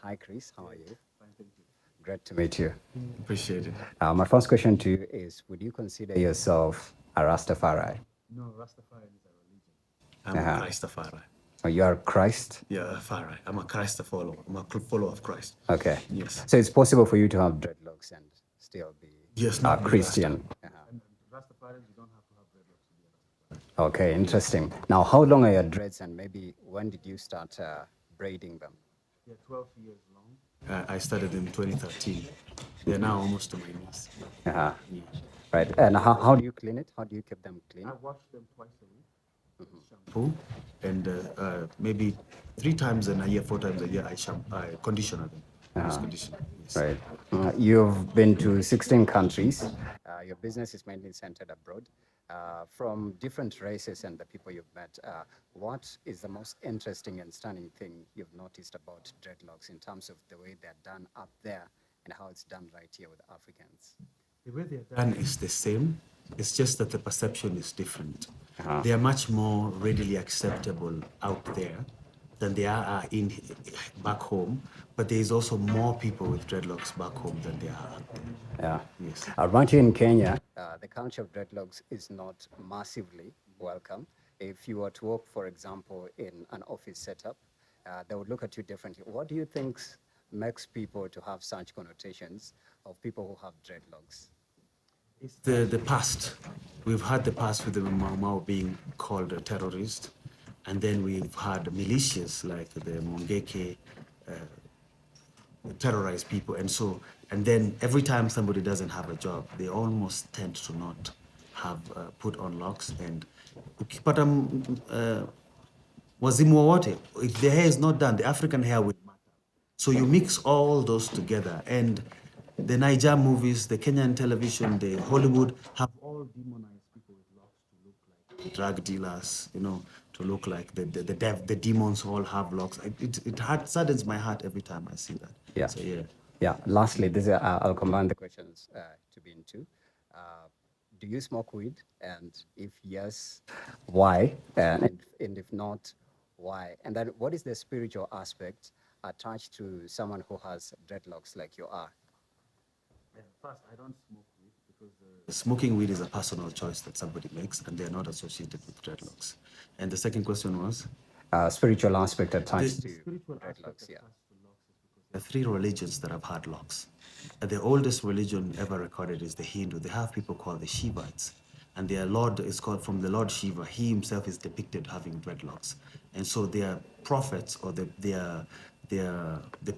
Hi, Kris. How are you? Great to meet you. Appreciate it. My first question to you is: would you consider yourself a Rastafari? No, Rastafari is a religion. I'm a Uh-huh. Christafari. Or you are Christ? Yeah, Fari. I'm a Christ follower. I'm a follower of Christ. Okay. Yes. So it's possible for you to have dreadlocks and still be Yes, a not be Christian. Rasta. And Rastafari, you don't have to have dreadlocks to be a Rastafari. Okay, interesting. Now, how long are your dreads, and maybe when did you start braiding them? They're 12 years long. I started in 2013. They're now almost to my knees. Uh-huh. Yeah. Right. And how do you clean it? How do you keep them clean? I wash them twice a week with shampoo, and maybe 3 times in a year, 4 times a year, I conditioner them. Use conditioner. Yes. Right. You've been to 16 countries. Your business is mainly centered abroad. From different races and the people you've met, what is the most interesting and stunning thing you've noticed about dreadlocks in terms of the way they're done up there and how it's done right here with Africans? The way they're done is the same. It's just that the perception is different. They are much more readily acceptable out there than they are in back home. But there is also more people with dreadlocks back home than there are out there. Yeah. Yes. Right here in Kenya, the culture of dreadlocks is not massively welcome. If you were to work, for example, in an office setup, they would look at you differently. What do you think makes people to have such connotations of people who have dreadlocks? It's the past. We've had the past with the Mau Mau being called a terrorist. And then we've had militias like the Mongeke terrorize people. And then every time somebody doesn't have a job, they almost tend to not have put on locks. And ukipata wazimu wowote, if the hair is not done, the African hair will matter. So you mix all those together, and the Niger movies, the Kenyan television, the Hollywood have all demonized people with locks to look like drug dealers, to look like the demons all have locks. It saddens my heart every time I see that. Yeah. So yeah. Yeah. Lastly, I'll combine the questions to be in two. Do you smoke weed? And if yes, why? And if not, why? And then what is the spiritual aspect attached to someone who has dreadlocks like you are? First, I don't smoke weed because smoking weed is a personal choice that somebody makes, and they're not associated with dreadlocks. And the second question was? Spiritual aspect attached to Spiritual aspect dreadlocks, yeah. attached to locks is because there are 3 religions that have had locks. The oldest religion ever recorded is the Hindu. They have people called the Shivites. And their lord is called from the Lord Shiva. He himself is depicted having dreadlocks. And so their prophets or the people